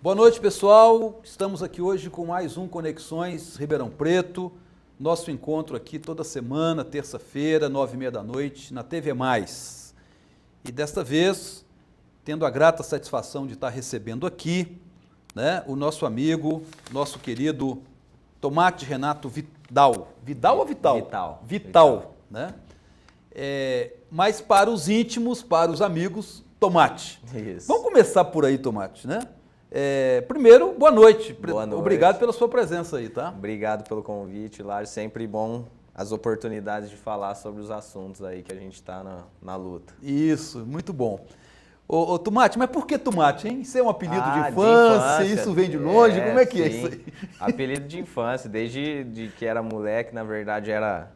Boa noite, pessoal. Estamos aqui hoje com mais um Conexões Ribeirão Preto. Nosso encontro aqui toda semana, terça-feira, 9h30 da noite, na TV Mais. E desta vez, tendo a grata satisfação de estar recebendo aqui, o nosso amigo, nosso querido Tomate Renato Vidal. Vidal ou Vital? Vital. Vital, né? Mas para os íntimos, para os amigos, Tomate. Isso. Vamos começar por aí, Tomate, né? Primeiro, boa noite. Boa noite. Obrigado pela sua presença aí, tá? Obrigado pelo convite, Lário. Sempre bom as oportunidades de falar sobre os assuntos aí que a gente está na luta. Isso, muito bom. Ô, Tomate, mas por que Tomate, hein? Isso é um apelido de de infância, isso vem de longe, como é que é sim. isso aí? Apelido de infância, desde que era moleque, na verdade era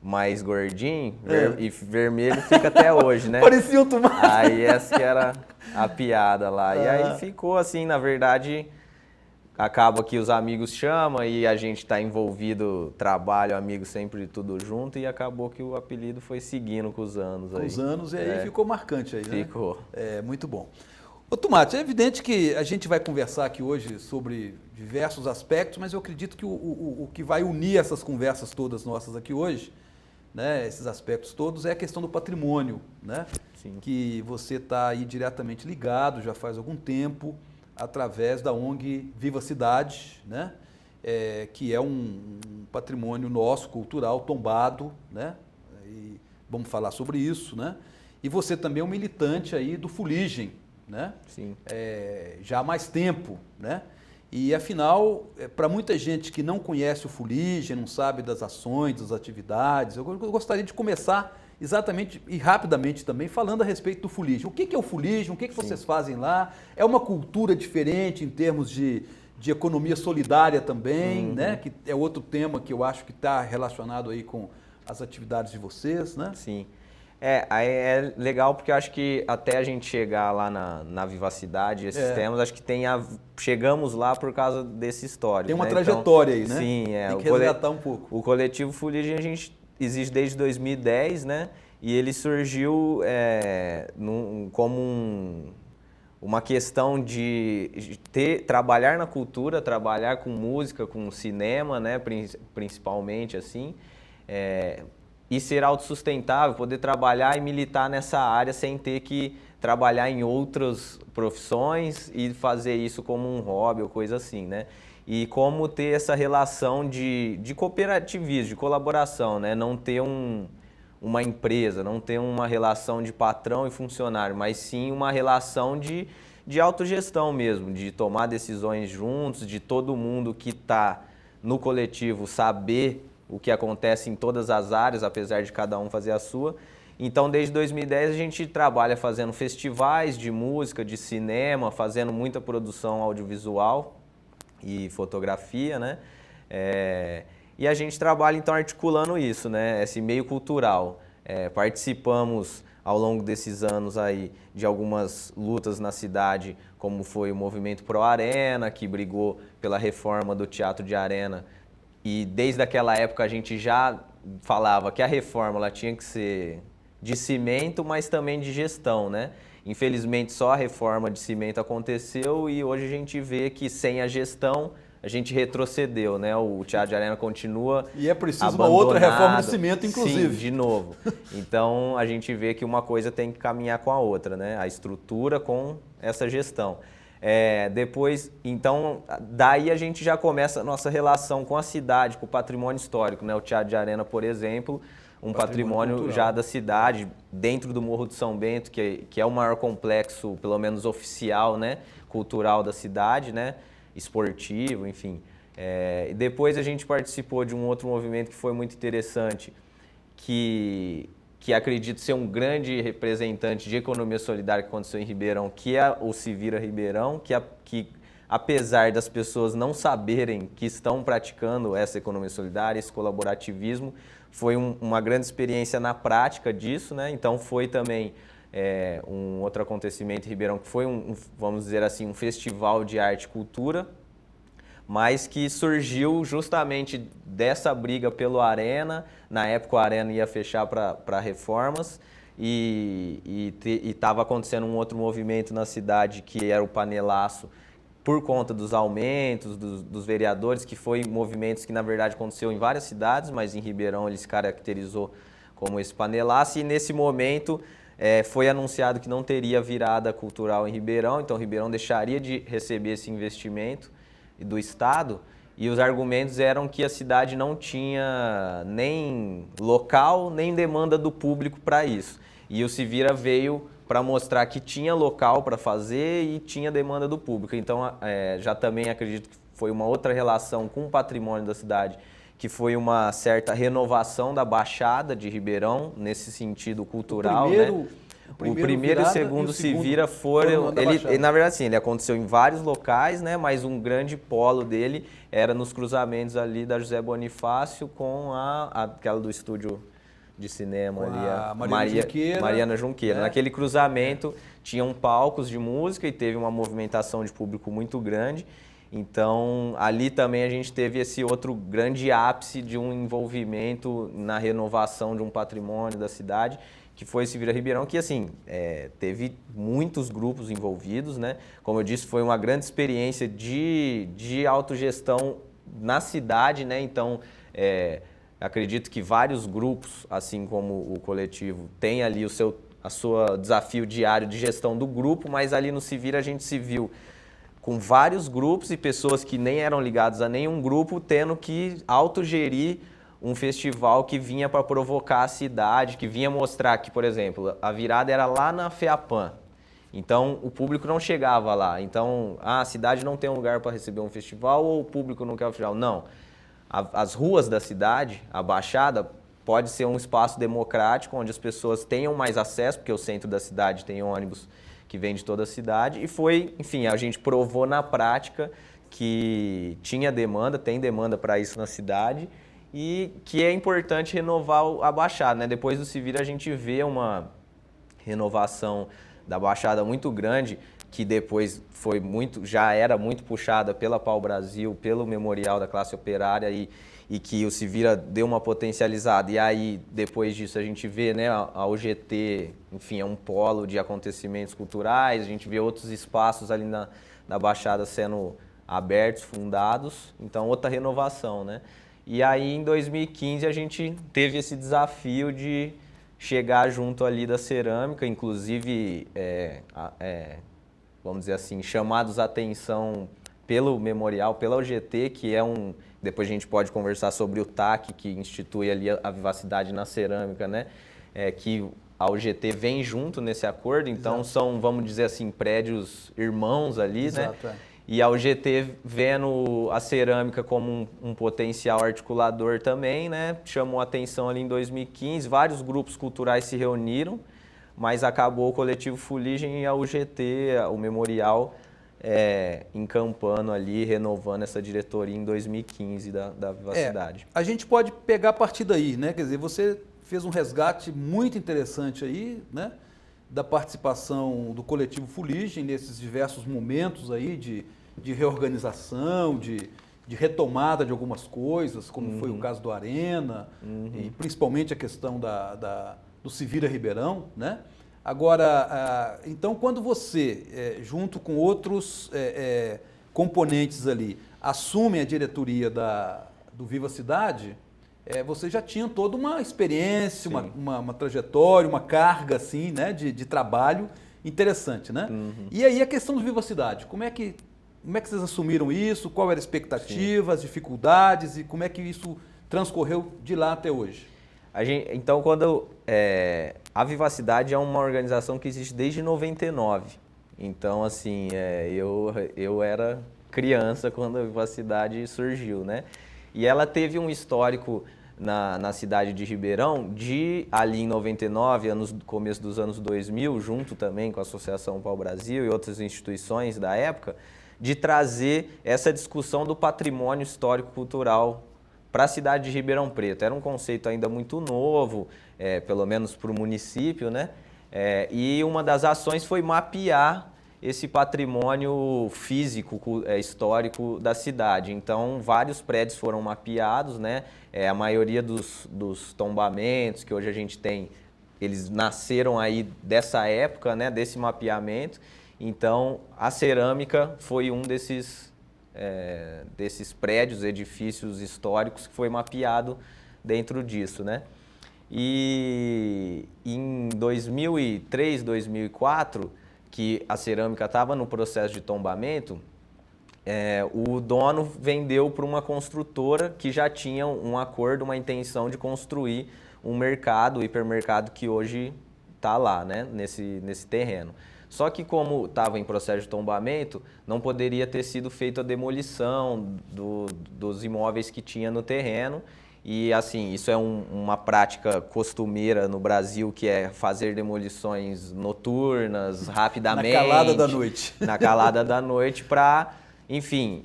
mais gordinho e vermelho fica até hoje, né? Parecia um tomate. Aí essa que era a piada lá. E aí ficou assim, na verdade, acaba que os amigos chamam e a gente tá envolvido, trabalho, amigos sempre tudo junto e acabou que o apelido foi seguindo com os anos aí. Com os anos e aí ficou marcante aí, né? Ficou. Muito bom. Ô, Tomate, é evidente que a gente vai conversar aqui hoje sobre diversos aspectos, mas eu acredito que o que vai unir essas conversas todas nossas aqui hoje, né, esses aspectos todos, é a questão do patrimônio, né? Sim. Que você está aí diretamente ligado já faz algum tempo, através da ONG Viva Cidade, né? Que é um patrimônio nosso, cultural, tombado, né? E vamos falar sobre isso, né? E você também é um militante aí do Fuligem, né? Sim. Já há mais tempo, né? E afinal, para muita gente que não conhece o Fuligem, não sabe das ações, das atividades, eu gostaria de começar exatamente e rapidamente também falando a respeito do Fuligem. O que é o Fuligem? O que vocês fazem lá? É uma cultura diferente em termos de economia solidária também, né? Que é outro tema que eu acho que está relacionado aí com as atividades de vocês, né? Sim. Aí é legal porque eu acho que até a gente chegar lá na Vivacidade, esses temas, acho que chegamos lá por causa desse histórico. Tem uma né? trajetória aí, né? Sim, Tem que resgatar um pouco. O coletivo Fuligem a gente existe desde 2010, né? E ele surgiu como uma questão de trabalhar na cultura, trabalhar com música, com cinema, né? Principalmente assim. E ser autossustentável, poder trabalhar e militar nessa área sem ter que trabalhar em outras profissões e fazer isso como um hobby ou coisa assim, né? E como ter essa relação de cooperativismo, de colaboração, né? Não ter uma empresa, não ter uma relação de patrão e funcionário, mas sim uma relação de autogestão mesmo, de tomar decisões juntos, de todo mundo que está no coletivo saber o que acontece em todas as áreas, apesar de cada um fazer a sua. Então, desde 2010, a gente trabalha fazendo festivais de música, de cinema, fazendo muita produção audiovisual e fotografia, né? E a gente trabalha, então, articulando isso, né? Esse meio cultural. Participamos, ao longo desses anos, aí, de algumas lutas na cidade, como foi o Movimento Pro Arena, que brigou pela reforma do Teatro de Arena. E desde aquela época a gente já falava que a reforma ela tinha que ser de cimento, mas também de gestão, né? Infelizmente só a reforma de cimento aconteceu e hoje a gente vê que sem a gestão a gente retrocedeu, né? O Teatro de Arena continua E é preciso abandonado. uma outra reforma de cimento, inclusive. Sim, de novo. Então a gente vê que uma coisa tem que caminhar com a outra, né? A estrutura com essa gestão. Depois, então, daí a gente já começa a nossa relação com a cidade, com o patrimônio histórico, né? O Teatro de Arena, por exemplo, um patrimônio já da cidade, dentro do Morro de São Bento, que é o maior complexo, pelo menos oficial, né? Cultural da cidade, né? Esportivo, enfim. E depois a gente participou de um outro movimento que foi muito interessante, que acredito ser um grande representante de economia solidária que aconteceu em Ribeirão, que é o Se Vira Ribeirão, que apesar das pessoas não saberem que estão praticando essa economia solidária, esse colaborativismo, foi uma grande experiência na prática disso, né? Então foi também um outro acontecimento em Ribeirão, que foi vamos dizer assim, um festival de arte e cultura, mas que surgiu justamente dessa briga pelo Arena. Na época o Arena ia fechar para reformas e estava acontecendo um outro movimento na cidade que era o Panelaço, por conta dos aumentos, dos vereadores, que foi movimentos que, na verdade, aconteceu em várias cidades, mas em Ribeirão ele se caracterizou como esse panelaço, e nesse momento foi anunciado que não teria virada cultural em Ribeirão, então Ribeirão deixaria de receber esse investimento do Estado, e os argumentos eram que a cidade não tinha nem local, nem demanda do público para isso. E o Se Vira veio para mostrar que tinha local para fazer e tinha demanda do público. Então, já também acredito que foi uma outra relação com o patrimônio da cidade, que foi uma certa renovação da Baixada de Ribeirão, nesse sentido cultural, né? O primeiro e o segundo Se Vira foram... na verdade, sim, ele aconteceu em vários locais, né? Mas um grande polo dele era nos cruzamentos ali da José Bonifácio com aquela do estúdio de cinema ali, Mariana Junqueira. Naquele cruzamento tinham palcos de música e teve uma movimentação de público muito grande. Então, ali também a gente teve esse outro grande ápice de um envolvimento na renovação de um patrimônio da cidade, que foi esse Vira Ribeirão, que assim, teve muitos grupos envolvidos, né? Como eu disse, foi uma grande experiência de autogestão na cidade, né? Então, acredito que vários grupos, assim como o coletivo, tem ali o seu desafio diário de gestão do grupo, mas ali no Se Vira a gente se viu com vários grupos e pessoas que nem eram ligadas a nenhum grupo tendo que autogerir um festival que vinha para provocar a cidade, que vinha mostrar que, por exemplo, a virada era lá na FEAPAM. Então, o público não chegava lá. Então, a cidade não tem um lugar para receber um festival ou o público não quer o festival. Não. As ruas da cidade, a Baixada, pode ser um espaço democrático, onde as pessoas tenham mais acesso, porque o centro da cidade tem ônibus que vem de toda a cidade. E foi, enfim, a gente provou na prática que tinha demanda, tem demanda para isso na cidade, e que é importante renovar a Baixada, né? Depois do Se Vira a gente vê uma renovação da Baixada muito grande, que depois já era muito puxada pela Pau Brasil, pelo Memorial da Classe Operária e que o Se Vira deu uma potencializada. E aí, depois disso, a gente vê, né, a UGT, enfim, é um polo de acontecimentos culturais, a gente vê outros espaços ali na Baixada sendo abertos, fundados, então outra renovação, né? E aí, em 2015, a gente teve esse desafio de chegar junto ali da cerâmica, inclusive, vamos dizer assim, chamados a atenção pelo Memorial, pela UGT, que é depois a gente pode conversar sobre o TAC, que institui ali a vivacidade na cerâmica, né? Que a UGT vem junto nesse acordo, então Exato. São, vamos dizer assim, prédios irmãos ali, Exato, né? E a UGT vendo a cerâmica como um potencial articulador também, né? Chamou atenção ali em 2015, vários grupos culturais se reuniram, mas acabou o Coletivo Fuligem e a UGT, o Memorial, encampando ali, renovando essa diretoria em 2015 da Vivacidade. A gente pode pegar a partir daí, né? Quer dizer, você fez um resgate muito interessante aí, né? Da participação do Coletivo Fuligem nesses diversos momentos aí de reorganização, de retomada de algumas coisas, como foi o caso do Arena, e principalmente a questão do Se Vira Ribeirão, né? Agora, então, quando você, junto com outros componentes ali, assume a diretoria do Viva Cidade, você já tinha toda uma experiência, uma trajetória, uma carga assim, né, de trabalho interessante, né? E aí a questão do Viva Cidade, como é que vocês assumiram isso? Qual era a expectativa, as dificuldades e como é que isso transcorreu de lá até hoje? Então, a Vivacidade é uma organização que existe desde 99. Então, assim, eu era criança quando a Vivacidade surgiu, né? E ela teve um histórico na cidade de Ribeirão, ali em 99, começo dos anos 2000, junto também com a Associação Pau Brasil e outras instituições da época, de trazer essa discussão do patrimônio histórico-cultural para a cidade de Ribeirão Preto. Era um conceito ainda muito novo, pelo menos para o município, né? E uma das ações foi mapear esse patrimônio físico, histórico da cidade. Então, vários prédios foram mapeados, né? A maioria dos tombamentos que hoje a gente tem, eles nasceram aí dessa época, né? Desse mapeamento. Então, a cerâmica foi um desses prédios, edifícios históricos que foi mapeado dentro disso, né? E em 2003, 2004, que a cerâmica estava no processo de tombamento, o dono vendeu para uma construtora que já tinha um acordo, uma intenção de construir um mercado, o hipermercado que hoje está lá, né, nesse terreno. Só que como estava em processo de tombamento, não poderia ter sido feita a demolição dos imóveis que tinha no terreno. E assim, isso é uma prática costumeira no Brasil, que é fazer demolições noturnas, rapidamente. Na calada da noite. Na calada da noite para, enfim,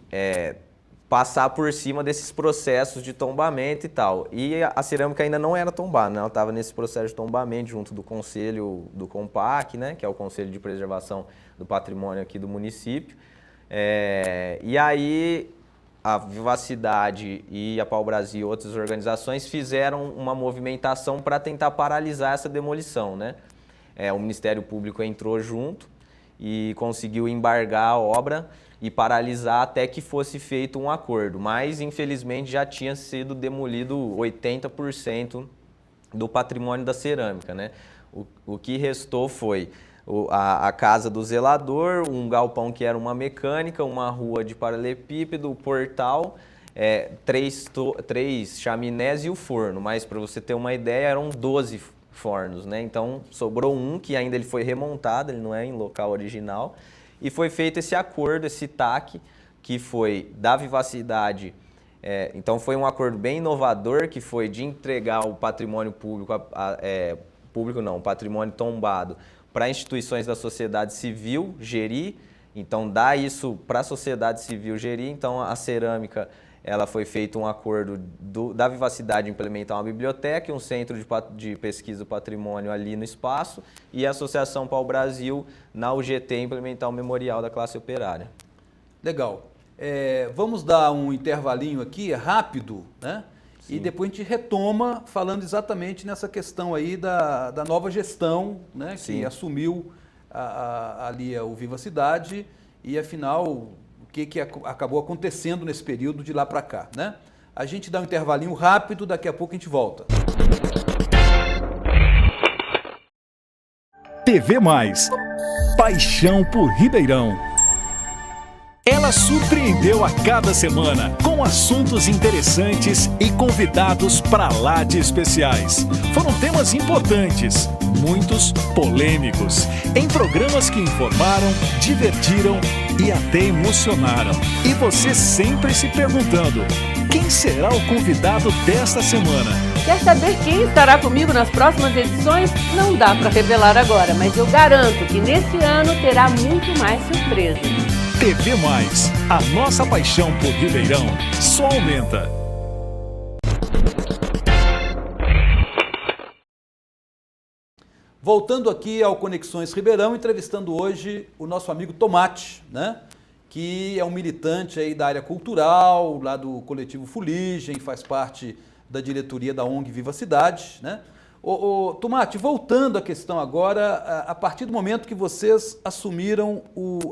passar por cima desses processos de tombamento e tal. E a cerâmica ainda não era tombada, né? Ela estava nesse processo de tombamento junto do conselho do CONPAC, né? Que é o Conselho de Preservação do Patrimônio aqui do município. E aí a Vivacidade e a Pau Brasil e outras organizações fizeram uma movimentação para tentar paralisar essa demolição, né? O Ministério Público entrou junto e conseguiu embargar a obra e paralisar até que fosse feito um acordo. Mas, infelizmente, já tinha sido demolido 80% do patrimônio da cerâmica, né? O que restou foi a casa do zelador, um galpão que era uma mecânica, uma rua de paralelepípedo, o portal, 3 chaminés e o forno. Mas, para você ter uma ideia, eram 12 fornos, né? Então, sobrou um que ainda ele foi remontado, ele não é em local original. E foi feito esse acordo, esse TAC, que foi da Vivacidade. Então, foi um acordo bem inovador, que foi de entregar o patrimônio público, o patrimônio tombado, para instituições da sociedade civil gerir. Então, dá isso para a sociedade civil gerir. Então, a cerâmica, ela foi feito um acordo da Vivacidade implementar uma biblioteca, um centro de pesquisa do patrimônio ali no espaço, e a Associação Pau Brasil, na UGT, implementar o memorial da classe operária. Legal. Vamos dar um intervalinho aqui, rápido, né? Sim. E depois a gente retoma falando exatamente nessa questão aí da nova gestão, né? Sim. Que assumiu ali o Vivacidade e, afinal, o que acabou acontecendo nesse período de lá para cá, né? A gente dá um intervalinho rápido, daqui a pouco a gente volta. TV Mais. Paixão por Ribeirão. Ela surpreendeu a cada semana com assuntos interessantes e convidados pra lá de especiais. Foram temas importantes, muitos polêmicos, em programas que informaram, divertiram e até emocionaram. E você sempre se perguntando, quem será o convidado desta semana? Quer saber quem estará comigo nas próximas edições? Não dá para revelar agora, mas eu garanto que nesse ano terá muito mais surpresas. TV Mais, a nossa paixão por Ribeirão só aumenta. Voltando aqui ao Conexões Ribeirão, entrevistando hoje o nosso amigo Tomate, né? Que é um militante aí da área cultural, lá do coletivo Fuligem, faz parte da diretoria da ONG Vivacidade, né? Tomate, voltando à questão agora, a partir do momento que vocês assumiram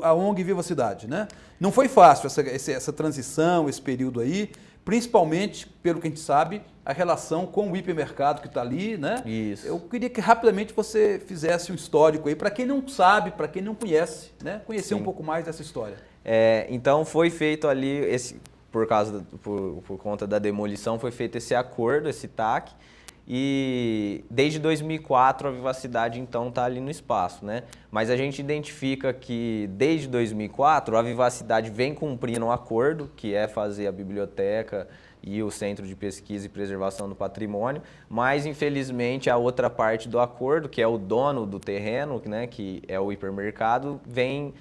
a ONG Vivacidade, né? Não foi fácil essa transição, esse período aí, principalmente, pelo que a gente sabe, a relação com o hipermercado que está ali, né? Isso. Eu queria que rapidamente você fizesse um histórico aí, para quem não sabe, para quem não conhece, né? Conhecer Sim. um pouco mais dessa história. Então foi feito ali, por conta da demolição, foi feito esse acordo, esse TAC, e desde 2004 a Vivacidade então está ali no espaço, né? Mas a gente identifica que desde 2004 a Vivacidade vem cumprindo um acordo, que é fazer a biblioteca e o Centro de Pesquisa e Preservação do Patrimônio, mas infelizmente a outra parte do acordo, que é o dono do terreno, né, que é o hipermercado, vem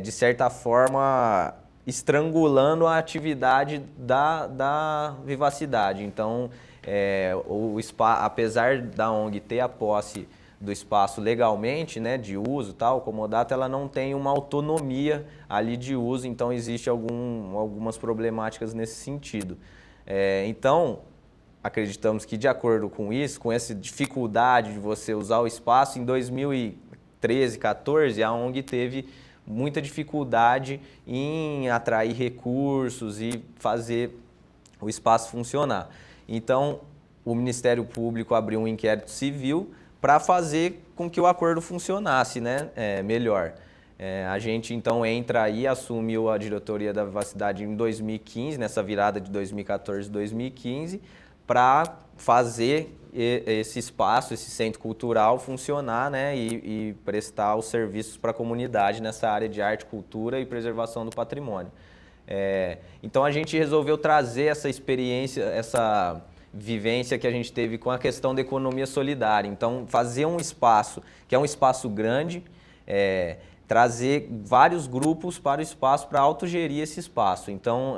de certa forma estrangulando a atividade da Vivacidade. Então, apesar da ONG ter a posse do espaço legalmente, né, de uso, tal, comodato, ela não tem uma autonomia ali de uso, então existe algumas problemáticas nesse sentido. Então, acreditamos que de acordo com isso, com essa dificuldade de você usar o espaço, em 2013, 2013, 14, a ONG teve muita dificuldade em atrair recursos e fazer o espaço funcionar. Então, o Ministério Público abriu um inquérito civil para fazer com que o acordo funcionasse, né, melhor. A gente, então, entra aí, assumiu a diretoria da Vivacidade em 2015, nessa virada de 2014 e 2015, para fazer esse espaço, esse centro cultural funcionar, né, e prestar os serviços para a comunidade nessa área de arte, cultura e preservação do patrimônio. Então, a gente resolveu trazer essa experiência, essa vivência que a gente teve com a questão da economia solidária. Então, fazer um espaço, que é um espaço grande, trazer vários grupos para o espaço, para autogerir esse espaço. Então,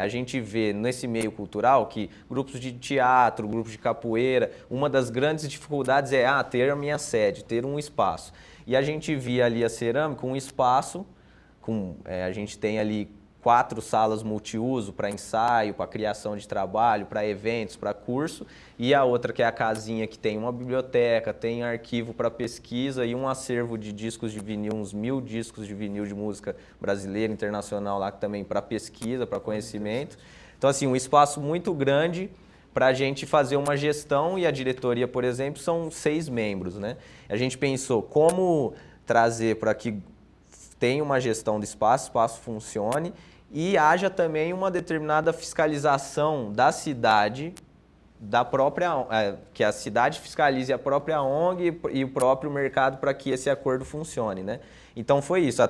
a gente vê nesse meio cultural que grupos de teatro, grupos de capoeira, uma das grandes dificuldades é ter a minha sede, ter um espaço. E a gente via ali a cerâmica, um espaço, a gente tem ali 4 salas multiuso para ensaio, para criação de trabalho, para eventos, para curso, e a outra que é a casinha que tem uma biblioteca, tem arquivo para pesquisa e um acervo de discos de vinil, uns 1000 discos de vinil de música brasileira, internacional lá também para pesquisa, para conhecimento. Então, assim, um espaço muito grande para a gente fazer uma gestão, e a diretoria, por exemplo, são 6 membros, né? A gente pensou como trazer para que tenha uma gestão do espaço, o espaço funcione, e haja também uma determinada fiscalização da cidade, que a cidade fiscalize a própria ONG e o próprio mercado para que esse acordo funcione, né? Então foi isso,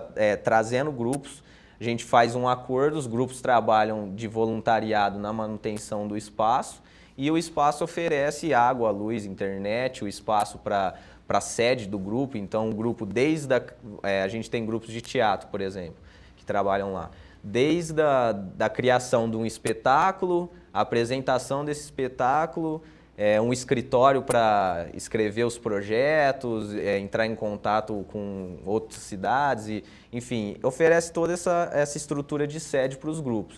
trazendo grupos, a gente faz um acordo, os grupos trabalham de voluntariado na manutenção do espaço, e o espaço oferece água, luz, internet, o espaço para a sede do grupo. Então o grupo a gente tem grupos de teatro, por exemplo, que trabalham lá. Desde da criação de um espetáculo, a apresentação desse espetáculo, um escritório para escrever os projetos, entrar em contato com outras cidades, e, enfim, oferece toda essa estrutura de sede para os grupos.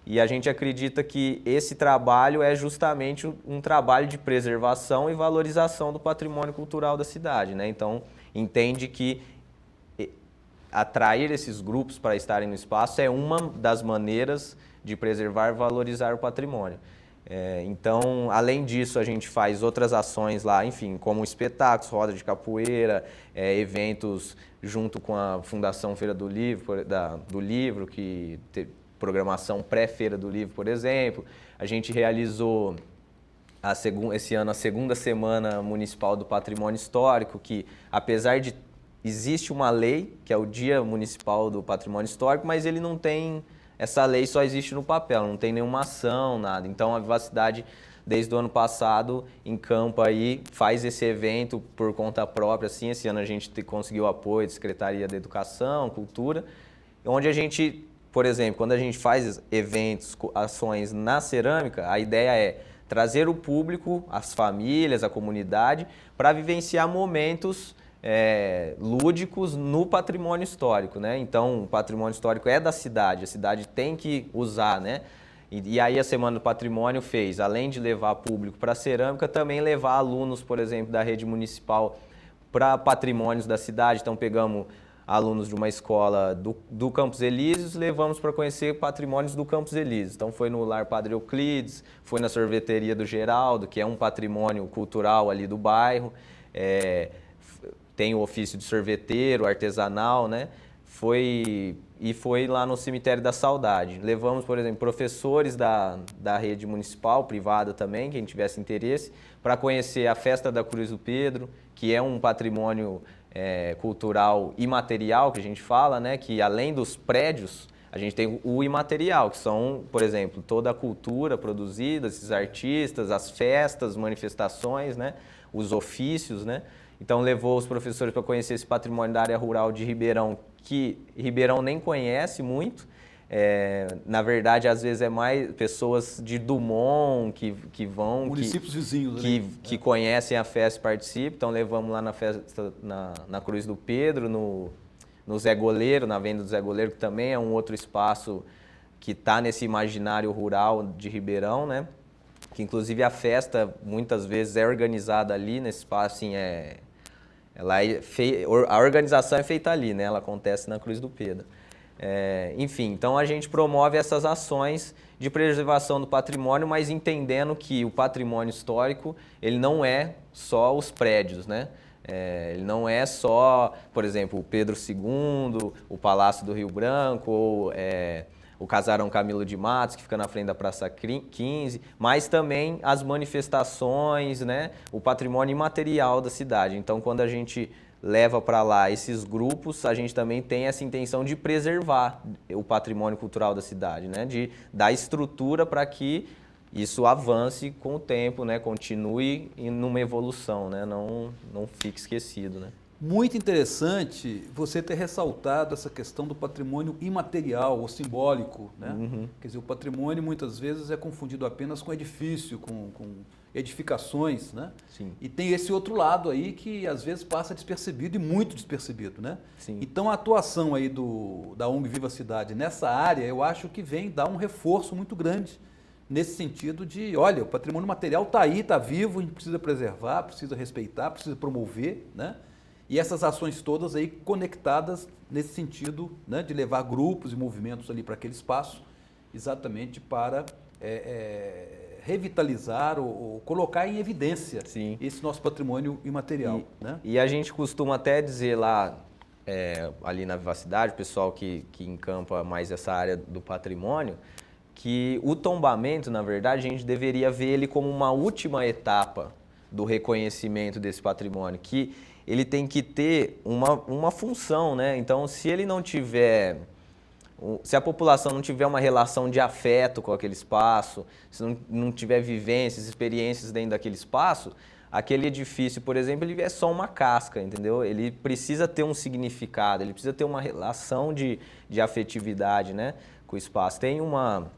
E a gente acredita que esse trabalho é justamente um trabalho de preservação e valorização do patrimônio cultural da cidade, né? Então, entende que atrair esses grupos para estarem no espaço é uma das maneiras de preservar e valorizar o patrimônio. Então, além disso, a gente faz outras ações lá, enfim, como espetáculos, roda de capoeira, eventos junto com a Fundação Feira do Livro, que tem programação pré-Feira do Livro, por exemplo. A gente realizou esse ano a segunda Semana Municipal do Patrimônio Histórico, que apesar de existe uma lei, que é o Dia Municipal do Patrimônio Histórico, mas ele não tem, essa lei só existe no papel, não tem nenhuma ação, nada. Então a Vivacidade, desde o ano passado, encampa aí, faz esse evento por conta própria, assim. Esse ano a gente conseguiu apoio da Secretaria da Educação, Cultura, onde a gente, por exemplo, quando a gente faz eventos, ações na cerâmica, a ideia é trazer o público, as famílias, a comunidade, para vivenciar momentos lúdicos no patrimônio histórico, né? Então, o patrimônio histórico é da cidade, a cidade tem que usar, né? E aí a Semana do Patrimônio fez, além de levar público para a cerâmica, também levar alunos, por exemplo, da rede municipal para patrimônios da cidade. Então, pegamos alunos de uma escola do Campos Elíseos, levamos para conhecer patrimônios do Campos Elíseos. Então, foi no Lar Padre Euclides, foi na Sorveteria do Geraldo, que é um patrimônio cultural ali do bairro. Tem o ofício de sorveteiro, artesanal, né? Foi lá no Cemitério da Saudade. Levamos, por exemplo, professores da rede municipal, privada também, quem tivesse interesse, para conhecer a Festa da Cruz do Pedro, que é um patrimônio cultural imaterial, que a gente fala, né? Que além dos prédios, a gente tem o imaterial, que são, por exemplo, toda a cultura produzida, esses artistas, as festas, manifestações, né? Os ofícios, né? Então, levou os professores para conhecer esse patrimônio da área rural de Ribeirão, que Ribeirão nem conhece muito. Na verdade, às vezes é mais pessoas de Dumont que vão... Municípios vizinhos. Que conhecem a festa e participam. Então, levamos lá na festa, na Cruz do Pedro, no Zé Goleiro, na Venda do Zé Goleiro, que também é um outro espaço que está nesse imaginário rural de Ribeirão, né? Que inclusive a festa muitas vezes é organizada ali nesse espaço, assim, é A organização é feita ali, né? Ela acontece na Cruz do Pedro. Enfim, então a gente promove essas ações de preservação do patrimônio, mas entendendo que o patrimônio histórico, ele não é só os prédios, né? Ele não é só, por exemplo, o Pedro II, o Palácio do Rio Branco, ou o Casarão Camilo de Matos, que fica na frente da Praça 15, mas também as manifestações, né? O patrimônio imaterial da cidade. Então, quando a gente leva para lá esses grupos, a gente também tem essa intenção de preservar o patrimônio cultural da cidade, né? De dar estrutura para que isso avance com o tempo, né? Continue numa evolução, né? Não fique esquecido, né? Muito interessante você ter ressaltado essa questão do patrimônio imaterial ou simbólico, né? Quer dizer, o patrimônio muitas vezes é confundido apenas com edifício, com edificações, né? Sim. E tem esse outro lado aí que às vezes passa despercebido e muito despercebido, né? Sim. Então a atuação aí da ONG Viva a Cidade nessa área, eu acho que vem dar um reforço muito grande nesse sentido de, olha, o patrimônio material está aí, está vivo, a gente precisa preservar, precisa respeitar, precisa promover, né? E essas ações todas aí conectadas nesse sentido, né, de levar grupos e movimentos ali para aquele espaço, exatamente para revitalizar ou colocar em evidência Sim. esse nosso patrimônio imaterial. Né? E a gente costuma até dizer lá, ali na Vivacidade, o pessoal que encampa mais essa área do patrimônio, que o tombamento, na verdade, a gente deveria ver ele como uma última etapa do reconhecimento desse patrimônio, que ele tem que ter uma função, né? Então, se ele não tiver, se a população não tiver uma relação de afeto com aquele espaço, se não tiver vivências, experiências dentro daquele espaço, aquele edifício, por exemplo, ele é só uma casca, entendeu? Ele precisa ter um significado, ele precisa ter uma relação de afetividade, né, com o espaço. Tem uma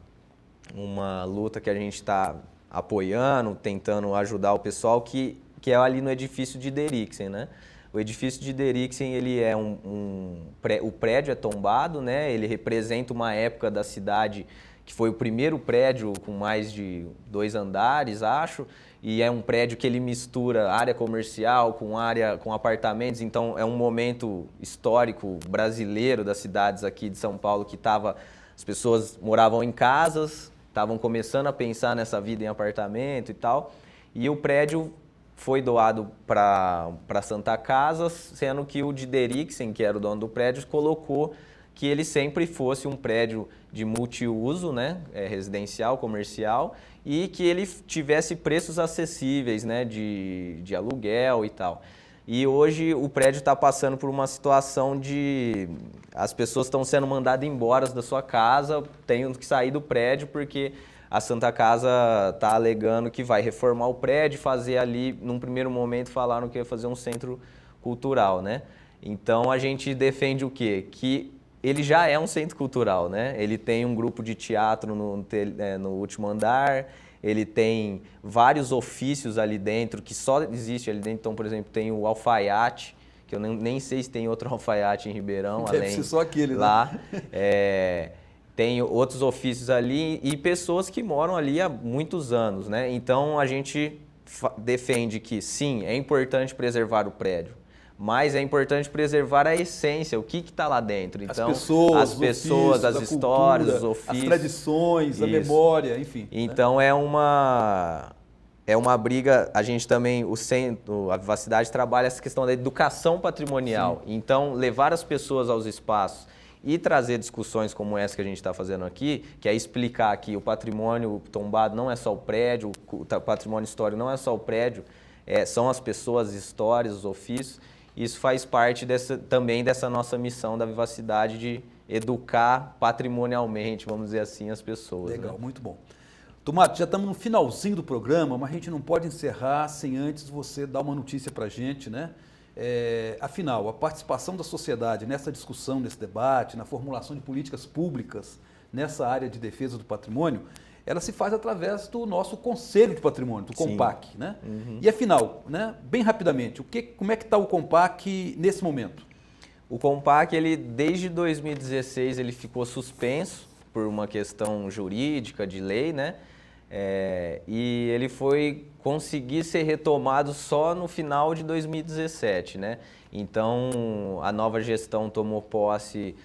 luta que a gente está apoiando, tentando ajudar o pessoal, que é ali no edifício de Deriksen, né? O edifício de Deriksen, ele é o prédio é tombado, né? Ele representa uma época da cidade que foi o primeiro prédio com mais de 2 andares, acho, e é um prédio que ele mistura área comercial com apartamentos, então é um momento histórico brasileiro das cidades aqui de São Paulo que as pessoas moravam em casas, estavam começando a pensar nessa vida em apartamento e tal, e o prédio foi doado para Santa Casa, sendo que o de Deriksen, que era o dono do prédio, colocou que ele sempre fosse um prédio de multiuso, né, residencial, comercial, e que ele tivesse preços acessíveis, né, de aluguel e tal. E hoje o prédio está passando por uma situação de as pessoas estão sendo mandadas embora da sua casa, tendo que sair do prédio porque a Santa Casa está alegando que vai reformar o prédio, fazer ali, num primeiro momento falaram que ia fazer um centro cultural, né? Então a gente defende o quê? Que ele já é um centro cultural, né? Ele tem um grupo de teatro no último andar, ele tem vários ofícios ali dentro, que só existe ali dentro. Então, por exemplo, tem o alfaiate, que eu nem sei se tem outro alfaiate em Ribeirão, Deve além ser só aquele, lá. Né? Tem outros ofícios ali e pessoas que moram ali há muitos anos, né? Então, a gente defende que, sim, é importante preservar o prédio, mas é importante preservar a essência, o que está lá dentro. Então, as pessoas, as histórias, cultura, os ofícios, as tradições, a memória, enfim. Então, né? É uma briga, a gente também, a Vivacidade trabalha essa questão da educação patrimonial. Sim. Então, levar as pessoas aos espaços e trazer discussões como essa que a gente está fazendo aqui, que é explicar que o patrimônio tombado não é só o prédio, o patrimônio histórico não é só o prédio, são as pessoas, as histórias, os ofícios. Isso faz parte também dessa nossa missão da Vivacidade de educar patrimonialmente, vamos dizer assim, as pessoas. Legal, né? Muito bom. Tomate, já estamos no finalzinho do programa, mas a gente não pode encerrar sem antes você dar uma notícia para a gente, né? Afinal, a participação da sociedade nessa discussão, nesse debate, na formulação de políticas públicas nessa área de defesa do patrimônio, ela se faz através do nosso Conselho de Patrimônio, do CONPAC, né? Uhum. E afinal, né, bem rapidamente, como é que está o CONPAC nesse momento? O CONPAC, desde 2016, ele ficou suspenso por uma questão jurídica, de lei, né? E ele foi conseguir ser retomado só no final de 2017, né? Então, a nova gestão tomou posse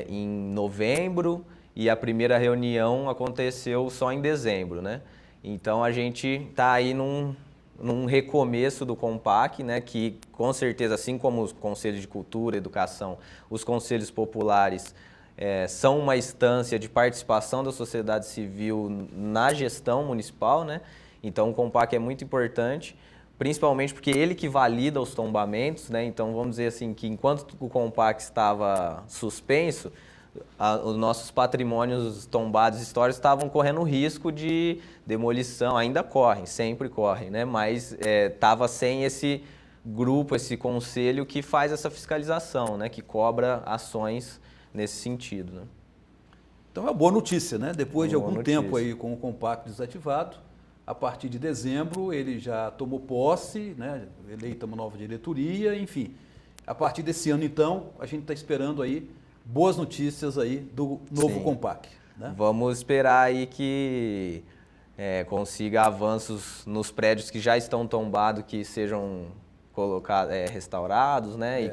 em novembro e a primeira reunião aconteceu só em dezembro, né? Então, a gente está aí num recomeço do Compac, né? Que, com certeza, assim como os conselhos de cultura, educação, os conselhos populares são uma instância de participação da sociedade civil na gestão municipal, né? Então, o Compac é muito importante, principalmente porque ele que valida os tombamentos, né? Então, vamos dizer assim, que enquanto o Compac estava suspenso, os nossos patrimônios tombados históricos estavam correndo risco de demolição, ainda correm, sempre correm, né? Mas estava sem esse grupo, esse conselho que faz essa fiscalização, né? Que cobra ações nesse sentido, né? Então é uma boa notícia, né? Depois de algum notícia. tempo aí com o Compac desativado, a partir de dezembro ele já tomou posse, né? Eleita uma nova diretoria, enfim. A partir desse ano, então, a gente está esperando aí boas notícias aí do novo Sim. Compac, né? Vamos esperar aí que consiga avanços nos prédios que já estão tombados, que sejam restaurados, né? E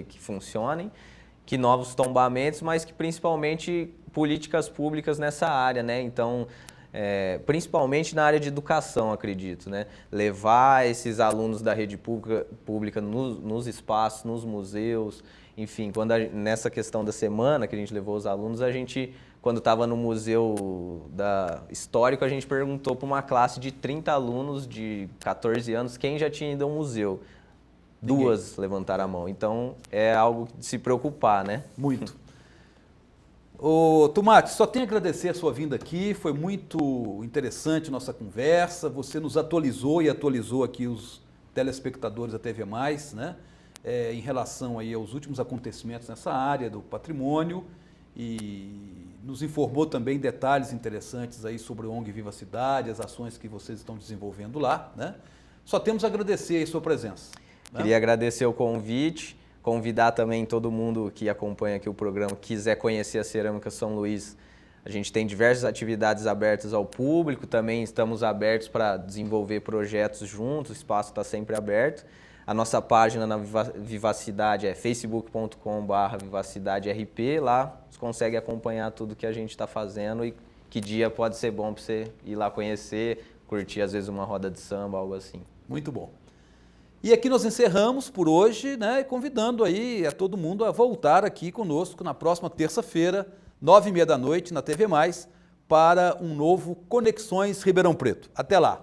que funcionem, que novos tombamentos, mas que principalmente políticas públicas nessa área, né? Então, principalmente na área de educação, acredito, né? Levar esses alunos da rede pública nos espaços, nos museus, enfim, nessa questão da semana que a gente levou os alunos, quando estava no museu histórico, a gente perguntou para uma classe de 30 alunos de 14 anos quem já tinha ido ao museu. Duas levantaram a mão. Então, é algo de se preocupar, né? Muito. Ô, Tomate, só tenho a agradecer a sua vinda aqui, foi muito interessante nossa conversa, você nos atualizou e atualizou aqui os telespectadores da TV+, né? Em relação aí aos últimos acontecimentos nessa área do patrimônio e nos informou também detalhes interessantes aí sobre o ONG Viva a Cidade, as ações que vocês estão desenvolvendo lá, né? Só temos a agradecer aí sua presença. Queria agradecer o convite, convidar também todo mundo que acompanha aqui o programa, quiser conhecer a Cerâmica São Luís. A gente tem diversas atividades abertas ao público, também estamos abertos para desenvolver projetos juntos, o espaço está sempre aberto. A nossa página na Vivacidade é facebook.com/vivacidaderp, lá você consegue acompanhar tudo que a gente está fazendo e que dia pode ser bom para você ir lá conhecer, curtir às vezes uma roda de samba, algo assim. Muito bom. E aqui nós encerramos por hoje, né, convidando aí a todo mundo a voltar aqui conosco na próxima terça-feira, 9h30 da noite, na TV+, para um novo Conexões Ribeirão Preto. Até lá!